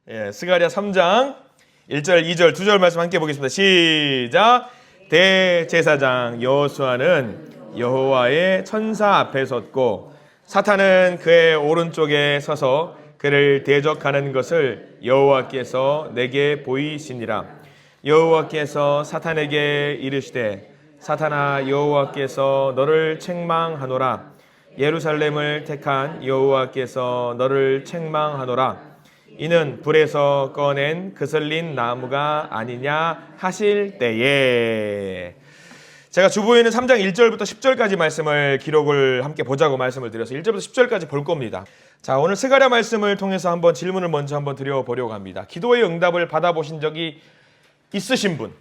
스가랴 3장 1절, 2절, 2절 말씀 함께 보겠습니다. 시작. 대제사장 여호수아는 여호와의 천사 앞에 섰고 사탄은 그의 오른쪽에 서서 그를 대적하는 것을 여호와께서 내게 보이시니라. 여호와께서 사탄에게 이르시되 사탄아, 여호와께서 너를 책망하노라. 예루살렘을 택한 여호와께서 너를 책망하노라. 이는 불에서 꺼낸 그슬린 나무가 아니냐 하실 때에. 제가 주보에는 3장 1절부터 10절까지 말씀을 기록을 함께 보자고 말씀을 드려서 1절부터 10절까지 볼 겁니다. 자, 오늘 스가랴 말씀을 통해서 한번 질문을 먼저 한번 드려보려고 합니다. 기도의 응답을 받아보신 적이 있으신 분?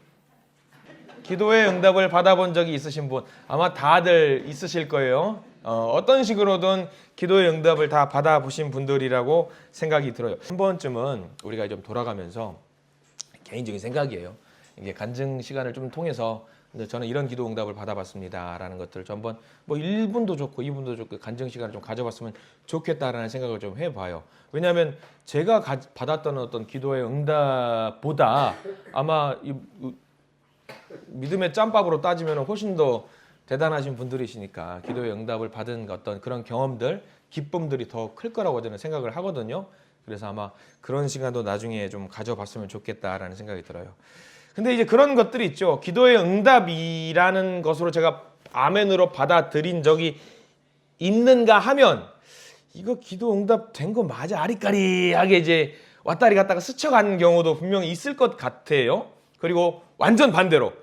기도의 응답을 받아본 적이 있으신 분? 아마 다들 있으실 거예요. 어떤 식으로든 기도의 응답을 다 받아보신 분들이라고 생각이 들어요. 한 번쯤은 우리가 좀 돌아가면서 개인적인 생각이에요. 이게 간증 시간을 좀 통해서 저는 이런 기도 응답을 받아봤습니다 라는 것들을 좀 한번 뭐 1분도 좋고 2분도 좋고 간증 시간을 좀 가져봤으면 좋겠다라는 생각을 좀 해봐요. 왜냐하면 제가 받았던 어떤 기도의 응답보다 아마 믿음의 짬밥으로 따지면 훨씬 더 대단하신 분들이시니까 기도의 응답을 받은 어떤 그런 경험들, 기쁨들이 더 클 거라고 저는 생각을 하거든요. 그래서 아마 그런 시간도 나중에 좀 가져봤으면 좋겠다라는 생각이 들어요. 근데 이제 그런 것들이 있죠. 기도의 응답이라는 것으로 제가 아멘으로 받아들인 적이 있는가 하면 이거 기도 응답 된 거 맞아? 아리까리하게 이제 왔다리 갔다가 스쳐간 경우도 분명히 있을 것 같아요. 그리고 완전 반대로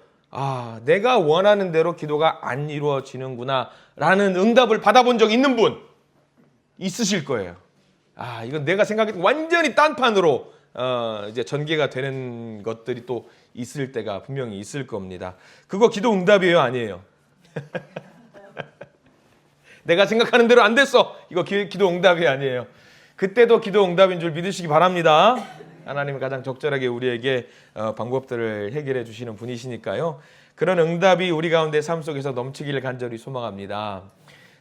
내가 원하는 대로 기도가 안 이루어지는구나 라는 응답을 받아본 적 있는 분 있으실 거예요. 이건 내가 생각했던 완전히 딴판으로 이제 전개가 되는 것들이 또 있을 때가 분명히 있을 겁니다. 그거 기도 응답이에요, 아니에요? 내가 생각하는 대로 안 됐어. 이거 기도 응답이 아니에요. 그때도 기도 응답인 줄 믿으시기 바랍니다. 하나님은 가장 적절하게 우리에게 방법들을 해결해 주시는 분이시니까요. 그런 응답이 우리 가운데 삶 속에서 넘치기를 간절히 소망합니다.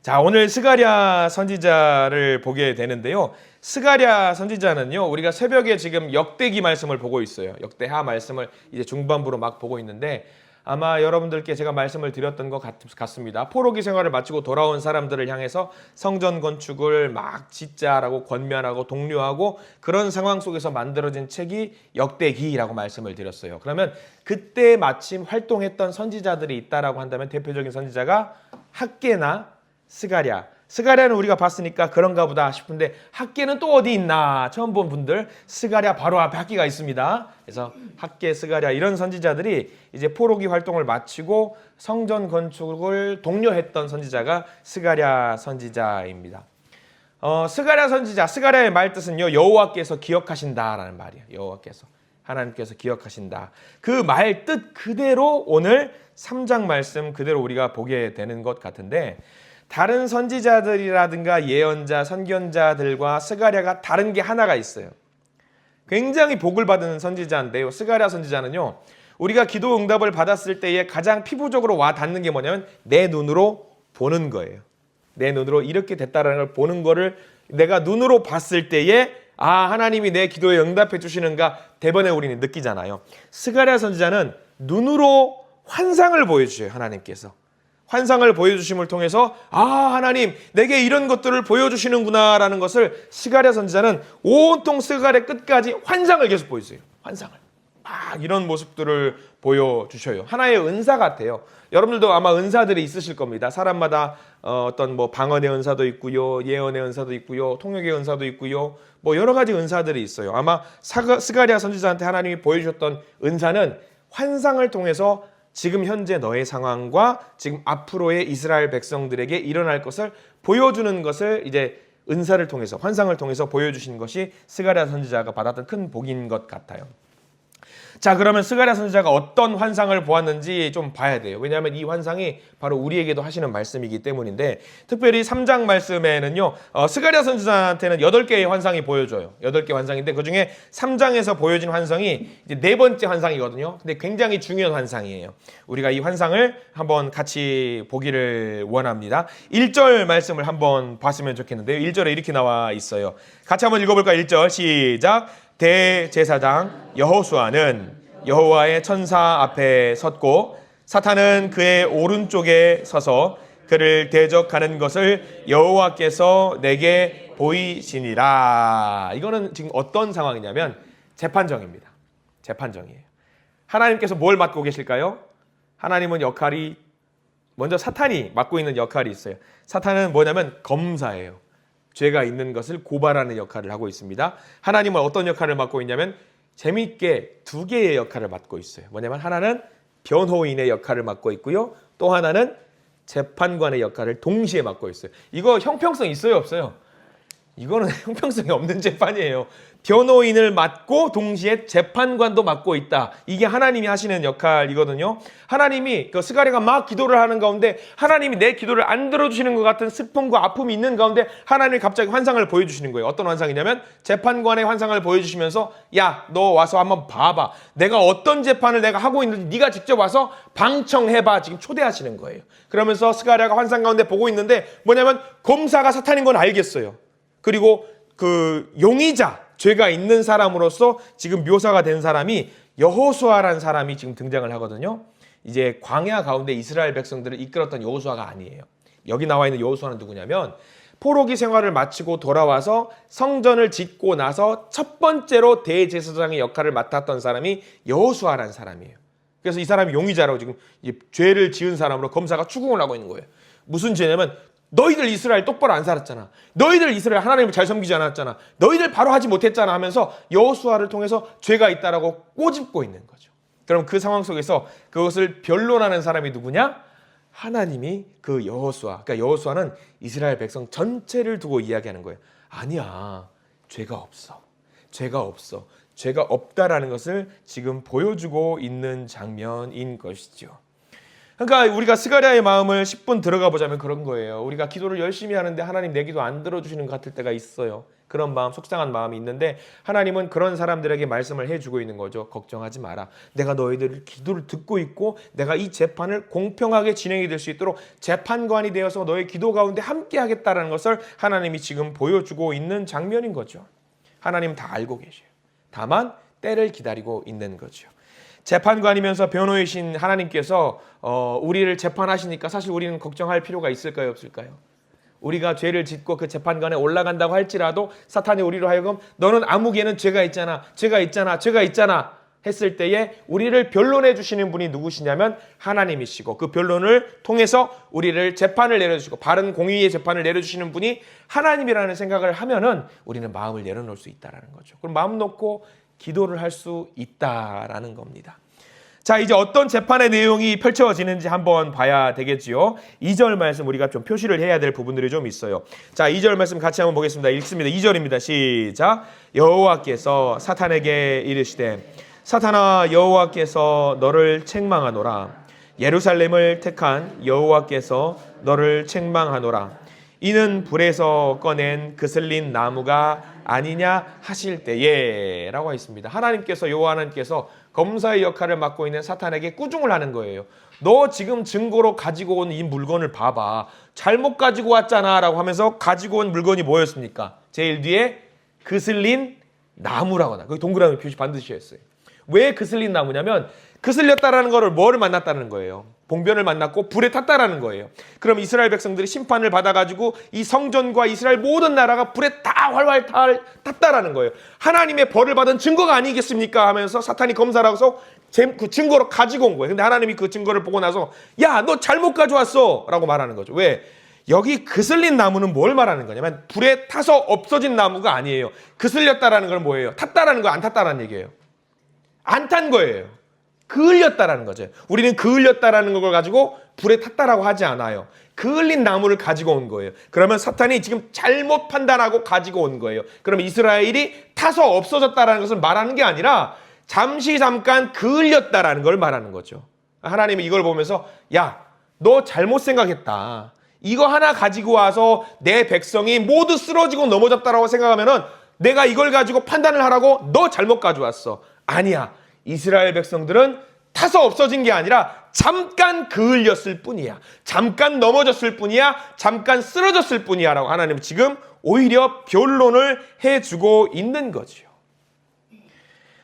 자, 오늘 스가랴 선지자를 보게 되는데요. 스가랴 선지자는요, 우리가 새벽에 지금 역대기 말씀을 보고 있어요. 역대하 말씀을 이제 중반부로 막 보고 있는데 아마 여러분들께 제가 말씀을 드렸던 것 같습니다. 포로기 생활을 마치고 돌아온 사람들을 향해서 성전 건축을 막 짓자라고 권면하고 독려하고 그런 상황 속에서 만들어진 책이 역대기라고 말씀을 드렸어요. 그러면 그때 마침 활동했던 선지자들이 있다라고 한다면 대표적인 선지자가 학개나 스가랴. 스가랴는 우리가 봤으니까 그런가 보다 싶은데 학개는 또 어디 있나? 처음 본 분들 스가랴 바로 앞에 학개가 있습니다. 그래서 학개, 스가랴 이런 선지자들이 이제 포로기 활동을 마치고 성전 건축을 독려했던 선지자가 스가랴 선지자입니다. 스가랴 선지자, 스가랴의 말 뜻은요, 여호와께서 기억하신다라는 말이에요. 여호와께서, 하나님께서 기억하신다. 그 말 뜻 그대로 오늘 3장 말씀 그대로 우리가 보게 되는 것 같은데 다른 선지자들이라든가 예언자, 선견자들과 스가랴가 다른 게 하나가 있어요. 굉장히 복을 받은 선지자인데요. 스가랴 선지자는요, 우리가 기도 응답을 받았을 때에 가장 피부적으로 와 닿는 게 뭐냐면 내 눈으로 보는 거예요. 내 눈으로 이렇게 됐다라는 걸 보는 거를 내가 눈으로 봤을 때에 하나님이 내 기도에 응답해 주시는가 대번에 우리는 느끼잖아요. 스가랴 선지자는 눈으로 환상을 보여주셔요. 하나님께서. 환상을 보여주심을 통해서 하나님 내게 이런 것들을 보여주시는구나 라는 것을 스가랴 선지자는 온통 스가랴 끝까지 환상을 계속 보여주세요. 환상을 이런 모습들을 보여주셔요. 하나의 은사 같아요. 여러분들도 아마 은사들이 있으실 겁니다. 사람마다 어떤 뭐 방언의 은사도 있고요, 예언의 은사도 있고요, 통역의 은사도 있고요, 뭐 여러 가지 은사들이 있어요. 아마 스가랴 선지자한테 하나님이 보여주셨던 은사는 환상을 통해서 지금 현재 너의 상황과 지금 앞으로의 이스라엘 백성들에게 일어날 것을 보여주는 것을 이제 은사를 통해서 환상을 통해서 보여주신 것이 스가랴 선지자가 받았던 큰 복인 것 같아요. 자, 그러면 스가랴 선지자가 어떤 환상을 보았는지 좀 봐야 돼요. 왜냐하면 이 환상이 바로 우리에게도 하시는 말씀이기 때문인데 특별히 3장 말씀에는요, 스가랴 선지자한테는 8개의 환상이 보여줘요. 8개 환상인데 그중에 3장에서 보여진 환상이 이제 4번째 환상이거든요. 근데 굉장히 중요한 환상이에요. 우리가 이 환상을 한번 같이 보기를 원합니다. 1절 말씀을 한번 봤으면 좋겠는데요. 1절에 이렇게 나와 있어요. 같이 한번 읽어볼까요? 1절 시작. 대제사장 여호수아는 여호와의 천사 앞에 섰고 사탄은 그의 오른쪽에 서서 그를 대적하는 것을 여호와께서 내게 보이시니라. 이거는 지금 어떤 상황이냐면 재판정입니다. 재판정이에요. 하나님께서 뭘 맡고 계실까요? 하나님은 역할이 먼저 사탄이 맡고 있는 역할이 있어요. 사탄은 뭐냐면 검사예요. 죄가 있는 것을 고발하는 역할을 하고 있습니다. 하나님은 어떤 역할을 맡고 있냐면 재미있게 두 개의 역할을 맡고 있어요. 뭐냐면 하나는 변호인의 역할을 맡고 있고요. 또 하나는 재판관의 역할을 동시에 맡고 있어요. 이거 형평성 있어요, 없어요? 이거는 형평성이 없는 재판이에요. 변호인을 맡고 동시에 재판관도 맡고 있다. 이게 하나님이 하시는 역할이거든요. 하나님이 스가랴가 막 기도를 하는 가운데 하나님이 내 기도를 안 들어주시는 것 같은 슬픔과 아픔이 있는 가운데 하나님이 갑자기 환상을 보여주시는 거예요. 어떤 환상이냐면 재판관의 환상을 보여주시면서 야, 너 와서 한번 봐봐. 내가 어떤 재판을 내가 하고 있는지 네가 직접 와서 방청해봐. 지금 초대하시는 거예요. 그러면서 스가랴가 환상 가운데 보고 있는데 뭐냐면 검사가 사탄인 건 알겠어요. 그리고 그 용의자, 죄가 있는 사람으로서 지금 묘사가 된 사람이 여호수아라는 사람이 지금 등장을 하거든요. 이제 광야 가운데 이스라엘 백성들을 이끌었던 여호수아가 아니에요. 여기 나와 있는 여호수아는 누구냐면 포로기 생활을 마치고 돌아와서 성전을 짓고 나서 첫 번째로 대제사장의 역할을 맡았던 사람이 여호수아라는 사람이에요. 그래서 이 사람이 용의자라고 지금 죄를 지은 사람으로 검사가 추궁을 하고 있는 거예요. 무슨 죄냐면 너희들 이스라엘 똑바로 안 살았잖아. 너희들 이스라엘 하나님을 잘 섬기지 않았잖아. 너희들 바로 하지 못했잖아 하면서 여호수아를 통해서 죄가 있다라고 꼬집고 있는 거죠. 그럼 그 상황 속에서 그것을 변론하는 사람이 누구냐? 하나님이 그 여호수아, 그러니까 여호수아는 이스라엘 백성 전체를 두고 이야기하는 거예요. 아니야, 죄가 없어. 죄가 없어. 죄가 없다라는 것을 지금 보여주고 있는 장면인 것이죠. 그러니까 우리가 스가랴의 마음을 10분 들어가 보자면 그런 거예요. 우리가 기도를 열심히 하는데 하나님 내 기도 안 들어주시는 것 같을 때가 있어요. 그런 마음, 속상한 마음이 있는데 하나님은 그런 사람들에게 말씀을 해주고 있는 거죠. 걱정하지 마라. 내가 너희들 기도를 듣고 있고 내가 이 재판을 공평하게 진행이 될 수 있도록 재판관이 되어서 너의 기도 가운데 함께 하겠다는 것을 하나님이 지금 보여주고 있는 장면인 거죠. 하나님 다 알고 계셔요. 다만 때를 기다리고 있는 거죠. 재판관이면서 변호이신 하나님께서 우리를 재판하시니까 사실 우리는 걱정할 필요가 있을까요, 없을까요? 우리가 죄를 짓고 그 재판관에 올라간다고 할지라도 사탄이 우리로 하여금 너는 아무개는 죄가 있잖아, 죄가 있잖아, 죄가 있잖아 했을 때에 우리를 변론해 주시는 분이 누구시냐면 하나님이시고 그 변론을 통해서 우리를 재판을 내려주시고 바른 공의의 재판을 내려주시는 분이 하나님이라는 생각을 하면은 우리는 마음을 내려놓을 수 있다는 거죠. 그럼 마음 놓고 기도를 할 수 있다라는 겁니다. 자, 이제 어떤 재판의 내용이 펼쳐지는지 한번 봐야 되겠지요. 2절 말씀 우리가 좀 표시를 해야 될 부분들이 좀 있어요. 자, 2절 말씀 같이 한번 보겠습니다. 읽습니다. 2절입니다. 시작. 여호와께서 사탄에게 이르시되 사탄아, 여호와께서 너를 책망하노라. 예루살렘을 택한 여호와께서 너를 책망하노라. 이는 불에서 꺼낸 그슬린 나무가 아니냐 하실 때에 라고 하어 있습니다. 하나님께서 여호와 하나님께서 검사의 역할을 맡고 있는 사탄에게 꾸중을 하는 거예요. 너 지금 증거로 가지고 온 이 물건을 봐봐. 잘못 가지고 왔잖아 라고 하면서 가지고 온 물건이 뭐였습니까? 제일 뒤에 그슬린 나무라고 하나. 거기 동그라미 표시 반드시 했어요. 왜 그슬린 나무냐면 그슬렸다라는 거를 뭐를 만났다는 거예요. 봉변을 만났고 불에 탔다라는 거예요. 그럼 이스라엘 백성들이 심판을 받아가지고 이 성전과 이스라엘 모든 나라가 불에 다 활활 탔다라는 거예요. 하나님의 벌을 받은 증거가 아니겠습니까? 하면서 사탄이 검사라서 그 증거로 가지고 온 거예요. 근데 하나님이 그 증거를 보고 나서 야, 너 잘못 가져왔어 라고 말하는 거죠. 왜? 여기 그슬린 나무는 뭘 말하는 거냐면 불에 타서 없어진 나무가 아니에요. 그슬렸다라는 건 뭐예요? 탔다라는 거, 안 탔다라는 얘기예요. 안 탄 거예요. 그을렸다라는 거죠. 우리는 그을렸다라는 걸 가지고 불에 탔다라고 하지 않아요. 그을린 나무를 가지고 온 거예요. 그러면 사탄이 지금 잘못 판단하고 가지고 온 거예요. 그러면 이스라엘이 타서 없어졌다라는 것을 말하는 게 아니라 잠깐 그을렸다라는 걸 말하는 거죠. 하나님은 이걸 보면서 야, 너 잘못 생각했다. 이거 하나 가지고 와서 내 백성이 모두 쓰러지고 넘어졌다라고 생각하면은 내가 이걸 가지고 판단을 하라고 너 잘못 가져왔어. 아니야. 이스라엘 백성들은 타서 없어진 게 아니라 잠깐 그을렸을 뿐이야. 잠깐 넘어졌을 뿐이야. 잠깐 쓰러졌을 뿐이야 라고 하나님은 지금 오히려 변론을 해주고 있는 거죠.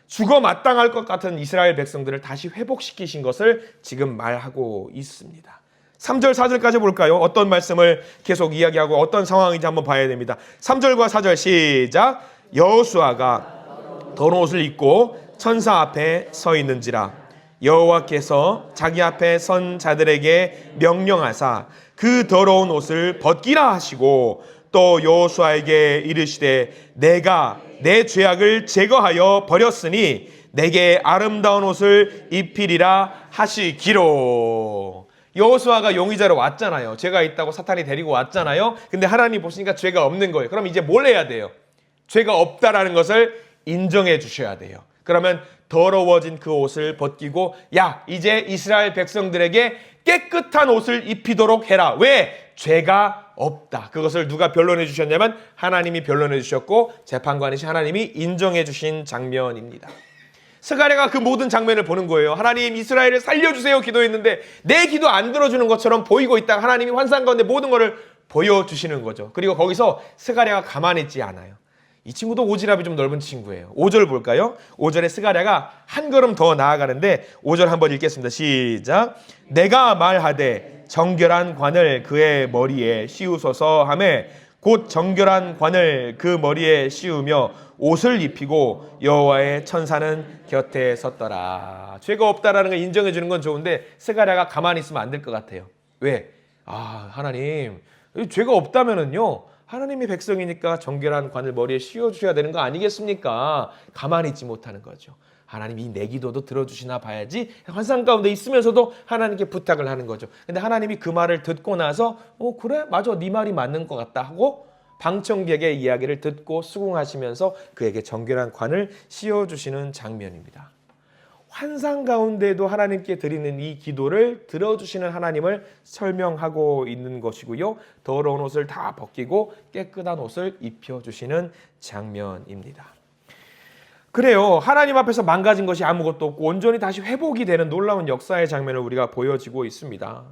죽어 마땅할 것 같은 이스라엘 백성들을 다시 회복시키신 것을 지금 말하고 있습니다. 3절 4절까지 볼까요? 어떤 말씀을 계속 이야기하고 어떤 상황인지 한번 봐야 됩니다. 3절과 4절 시작. 여호수아가 더러운 옷을 입고 천사 앞에 서 있는지라 여호와께서 자기 앞에 선 자들에게 명령하사 그 더러운 옷을 벗기라 하시고 또 여호수아에게 이르시되 내가 내 죄악을 제거하여 버렸으니 내게 아름다운 옷을 입히리라 하시기로. 여호수아가 용의자로 왔잖아요. 죄가 있다고 사탄이 데리고 왔잖아요. 근데 하나님 보시니까 죄가 없는 거예요. 그럼 이제 뭘 해야 돼요? 죄가 없다라는 것을 인정해 주셔야 돼요. 그러면 더러워진 그 옷을 벗기고 야 이제 이스라엘 백성들에게 깨끗한 옷을 입히도록 해라. 왜? 죄가 없다. 그것을 누가 변론해 주셨냐면 하나님이 변론해 주셨고 재판관이신 하나님이 인정해 주신 장면입니다. 스가랴가 그 모든 장면을 보는 거예요. 하나님 이스라엘을 살려주세요 기도했는데 내 기도 안 들어주는 것처럼 보이고 있다가 하나님이 환상 가운데 모든 것을 보여주시는 거죠. 그리고 거기서 스가랴가 가만히 있지 않아요. 이 친구도 오지랖이 좀 넓은 친구예요. 5절 볼까요? 5절에 스가랴가 한 걸음 더 나아가는데 5절 한번 읽겠습니다. 시작. 내가 말하되 정결한 관을 그의 머리에 씌우소서 하매 곧 정결한 관을 그 머리에 씌우며 옷을 입히고 여호와의 천사는 곁에 섰더라. 죄가 없다라는 걸 인정해 주는 건 좋은데 스가랴가 가만히 있으면 안 될 것 같아요. 왜? 하나님 죄가 없다면은요 하나님의 백성이니까 정결한 관을 머리에 씌워주셔야 되는 거 아니겠습니까? 가만히 있지 못하는 거죠. 하나님이 내 기도도 들어주시나 봐야지 환상 가운데 있으면서도 하나님께 부탁을 하는 거죠. 근데 하나님이 그 말을 듣고 나서 그래 맞아 네 말이 맞는 것 같다 하고 방청객의 이야기를 듣고 수긍하시면서 그에게 정결한 관을 씌워주시는 장면입니다. 환상 가운데도 하나님께 드리는 이 기도를 들어주시는 하나님을 설명하고 있는 것이고요. 더러운 옷을 다 벗기고 깨끗한 옷을 입혀주시는 장면입니다. 그래요. 하나님 앞에서 망가진 것이 아무것도 없고 온전히 다시 회복이 되는 놀라운 역사의 장면을 우리가 보여지고 있습니다.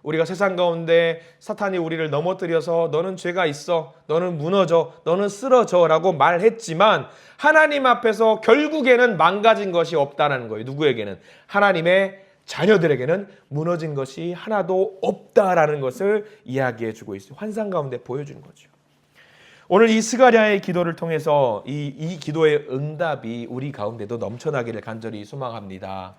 우리가 세상 가운데 사탄이 우리를 넘어뜨려서 너는 죄가 있어, 너는 무너져, 너는 쓰러져 라고 말했지만 하나님 앞에서 결국에는 망가진 것이 없다는 거예요. 누구에게는? 하나님의 자녀들에게는 무너진 것이 하나도 없다라는 것을 이야기해 주고 있어요. 환상 가운데 보여주는 거죠. 오늘 이 스가랴의 기도를 통해서 이 기도의 응답이 우리 가운데도 넘쳐나기를 간절히 소망합니다.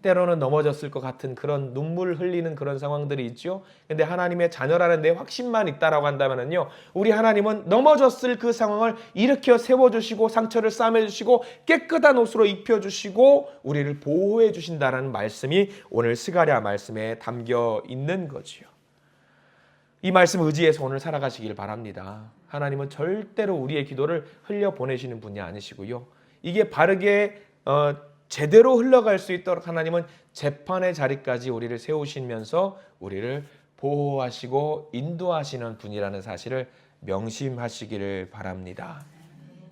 때로는 넘어졌을 것 같은 그런 눈물 흘리는 그런 상황들이 있죠. 근데 하나님의 자녀라는 내 확신만 있다라고 한다면요, 우리 하나님은 넘어졌을 그 상황을 일으켜 세워주시고 상처를 싸매주시고 깨끗한 옷으로 입혀주시고 우리를 보호해 주신다라는 말씀이 오늘 스가랴 말씀에 담겨 있는 거지요. 이 말씀 의지해서 오늘 살아가시길 바랍니다. 하나님은 절대로 우리의 기도를 흘려보내시는 분이 아니시고요. 이게 바르게 제대로 흘러갈 수 있도록 하나님은 재판의 자리까지 우리를 세우시면서 우리를 보호하시고 인도하시는 분이라는 사실을 명심하시기를 바랍니다.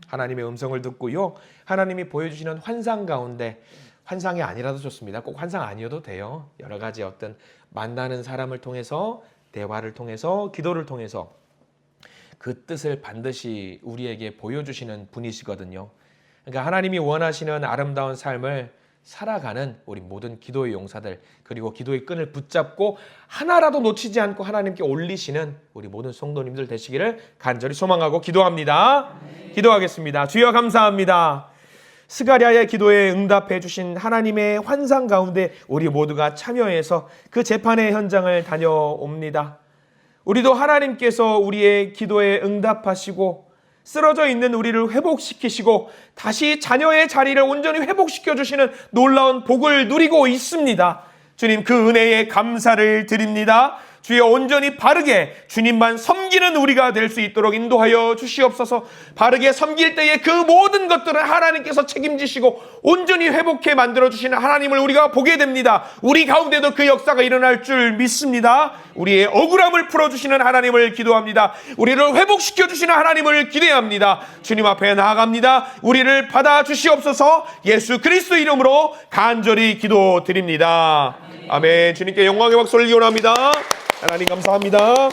하나님의 음성을 듣고요. 하나님이 보여주시는 환상 가운데 환상이 아니라도 좋습니다. 꼭 환상 아니어도 돼요. 여러 가지 어떤 만나는 사람을 통해서 대화를 통해서 기도를 통해서 그 뜻을 반드시 우리에게 보여주시는 분이시거든요. 그러니까 하나님이 원하시는 아름다운 삶을 살아가는 우리 모든 기도의 용사들 그리고 기도의 끈을 붙잡고 하나라도 놓치지 않고 하나님께 올리시는 우리 모든 성도님들 되시기를 간절히 소망하고 기도합니다. 기도하겠습니다. 주여 감사합니다. 스가랴의 기도에 응답해 주신 하나님의 환상 가운데 우리 모두가 참여해서 그 재판의 현장을 다녀옵니다. 우리도 하나님께서 우리의 기도에 응답하시고 쓰러져 있는 우리를 회복시키시고 다시 자녀의 자리를 온전히 회복시켜 주시는 놀라운 복을 누리고 있습니다. 주님 그 은혜에 감사를 드립니다. 주여 온전히 바르게 주님만 섬기는 우리가 될 수 있도록 인도하여 주시옵소서. 바르게 섬길 때에 그 모든 것들을 하나님께서 책임지시고 온전히 회복해 만들어주시는 하나님을 우리가 보게 됩니다. 우리 가운데도 그 역사가 일어날 줄 믿습니다. 우리의 억울함을 풀어주시는 하나님을 기도합니다. 우리를 회복시켜 주시는 하나님을 기대합니다. 주님 앞에 나아갑니다. 우리를 받아주시옵소서. 예수 그리스도 이름으로 간절히 기도드립니다. 아멘. 주님께 영광의 박수를 기원합니다. 하나님 감사합니다.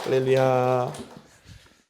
할렐루야.